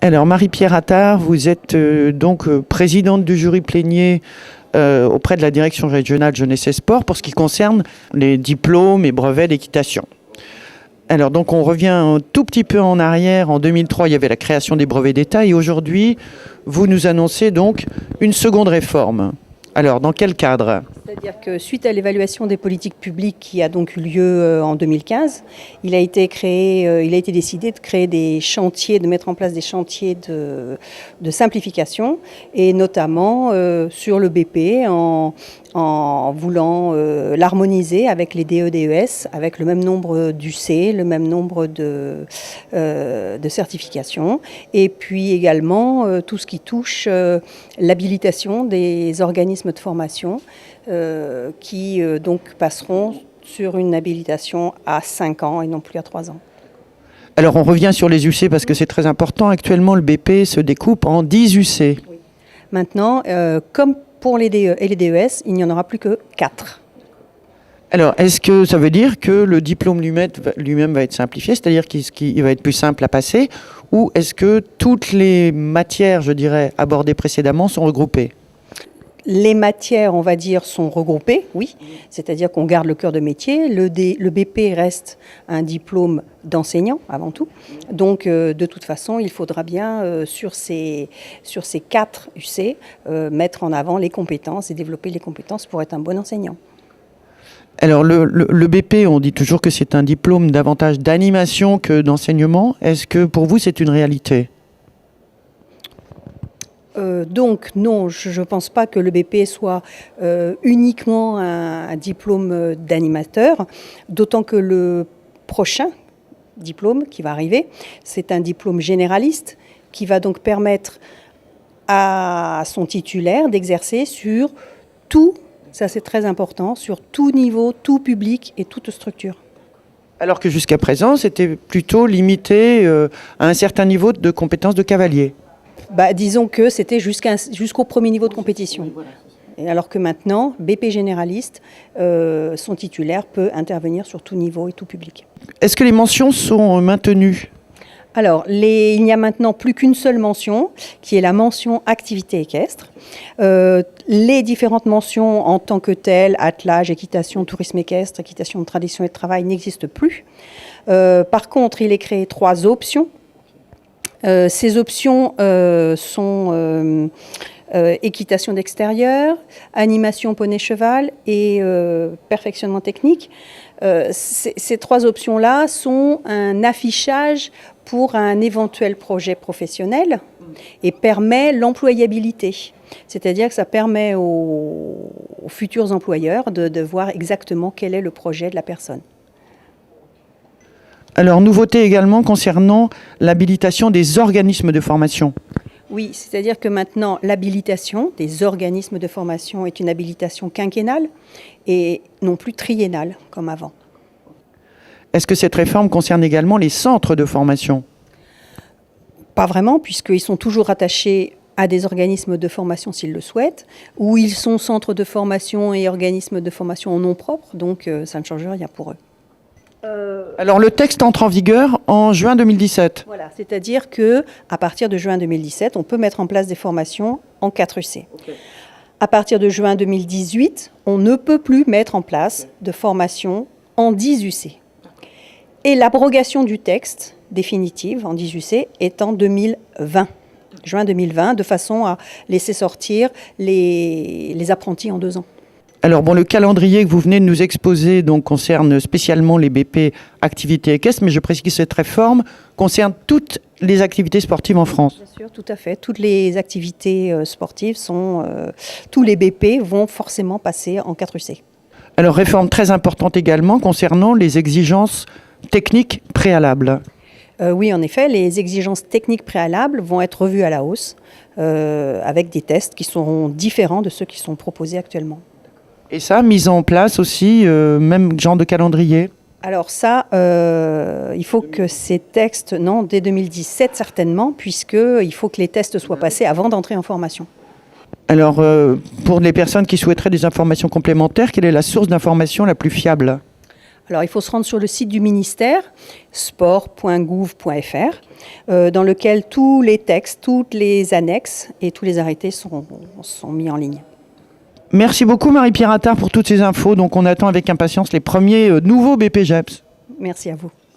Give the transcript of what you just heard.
Alors, Marie-Pierre Attard, vous êtes présidente du jury plénier auprès de la direction régionale jeunesse et sport pour ce qui concerne les diplômes et brevets d'équitation. Alors, donc, on revient un tout petit peu en arrière. En 2003, il y avait la création des brevets d'État et aujourd'hui, vous nous annoncez donc une seconde réforme. Alors, dans quel cadre ? C'est-à-dire que suite à l'évaluation des politiques publiques qui a donc eu lieu en 2015, il a été décidé de créer des chantiers, de mettre en place des chantiers de simplification et notamment sur le BP en voulant l'harmoniser avec les DE-DES, avec le même nombre d'UC, le même nombre de certifications, et puis également tout ce qui touche l'habilitation des organismes de formation qui donc passeront sur une habilitation à 5 ans et non plus à 3 ans. Alors on revient sur les UC parce que c'est très important. Actuellement, le BP se découpe en 10 UC. Oui. Maintenant, comme pour les DE et les DES, il n'y en aura plus que 4. Alors, est-ce que ça veut dire que le diplôme lui-même va être simplifié, c'est-à-dire qu'il va être plus simple à passer, ou est-ce que toutes les matières, je dirais, abordées précédemment sont regroupées ? Les matières, on va dire, sont regroupées, oui. C'est-à-dire qu'on garde le cœur de métier. Le BP reste un diplôme d'enseignant, avant tout. Donc, de toute façon, il faudra bien, sur ces 4 UC, mettre en avant les compétences et développer les compétences pour être un bon enseignant. Alors, le BP, on dit toujours que c'est un diplôme davantage d'animation que d'enseignement. Est-ce que pour vous, c'est une réalité ? Donc non, je ne pense pas que le BP soit uniquement un diplôme d'animateur, d'autant que le prochain diplôme qui va arriver, c'est un diplôme généraliste qui va donc permettre à son titulaire d'exercer sur tout, ça c'est très important, sur tout niveau, tout public et toute structure. Alors que jusqu'à présent, c'était plutôt limité à un certain niveau de compétences de cavalier. Disons que c'était jusqu'au premier niveau de compétition. Et alors que maintenant, BP généraliste, son titulaire peut intervenir sur tout niveau et tout public. Est-ce que les mentions sont maintenues ? Alors, il n'y a maintenant plus qu'une seule mention, qui est la mention activité équestre. Les différentes mentions en tant que telles, attelage, équitation, tourisme équestre, équitation de tradition et de travail, n'existent plus. Par contre, il est créé 3 options. Ces options sont équitation d'extérieur, animation poney-cheval et perfectionnement technique. Ces 3 options-là sont un affichage pour un éventuel projet professionnel et permet l'employabilité. C'est-à-dire que ça permet aux futurs employeurs de voir exactement quel est le projet de la personne. Alors, nouveauté également concernant l'habilitation des organismes de formation. Oui, c'est-à-dire que maintenant, l'habilitation des organismes de formation est une habilitation quinquennale et non plus triennale comme avant. Est-ce que cette réforme concerne également les centres de formation ? Pas vraiment, puisqu'ils sont toujours attachés à des organismes de formation s'ils le souhaitent, ou ils sont centres de formation et organismes de formation en nom propre, donc ça ne change rien pour eux. Alors le texte entre en vigueur en juin 2017. Voilà, c'est-à-dire qu'à partir de juin 2017, on peut mettre en place des formations en 4 UC. Okay. À partir de juin 2018, on ne peut plus mettre en place de formation en 10 UC. Et l'abrogation du texte définitive en 10 UC est en 2020, juin 2020, de façon à laisser sortir les apprentis en 2 ans. Alors bon, le calendrier que vous venez de nous exposer donc, concerne spécialement les BP activités équestres, mais je précise que cette réforme concerne toutes les activités sportives en France. Bien sûr, tout à fait. Toutes les activités sportives tous les BP vont forcément passer en 4 UC. Alors réforme très importante également concernant les exigences techniques préalables. Oui, en effet, les exigences techniques préalables vont être revues à la hausse avec des tests qui seront différents de ceux qui sont proposés actuellement. Et ça, mise en place aussi, même genre de calendrier ? Alors ça, il faut que ces textes, dès 2017 certainement, puisqu'il faut que les tests soient passés avant d'entrer en formation. Alors, pour les personnes qui souhaiteraient des informations complémentaires, quelle est la source d'information la plus fiable ? Alors, il faut se rendre sur le site du ministère, sport.gouv.fr, dans lequel tous les textes, toutes les annexes et tous les arrêtés sont mis en ligne. Merci beaucoup Marie-Pierre Attard pour toutes ces infos. Donc on attend avec impatience les premiers nouveaux BPJEPS. Merci à vous.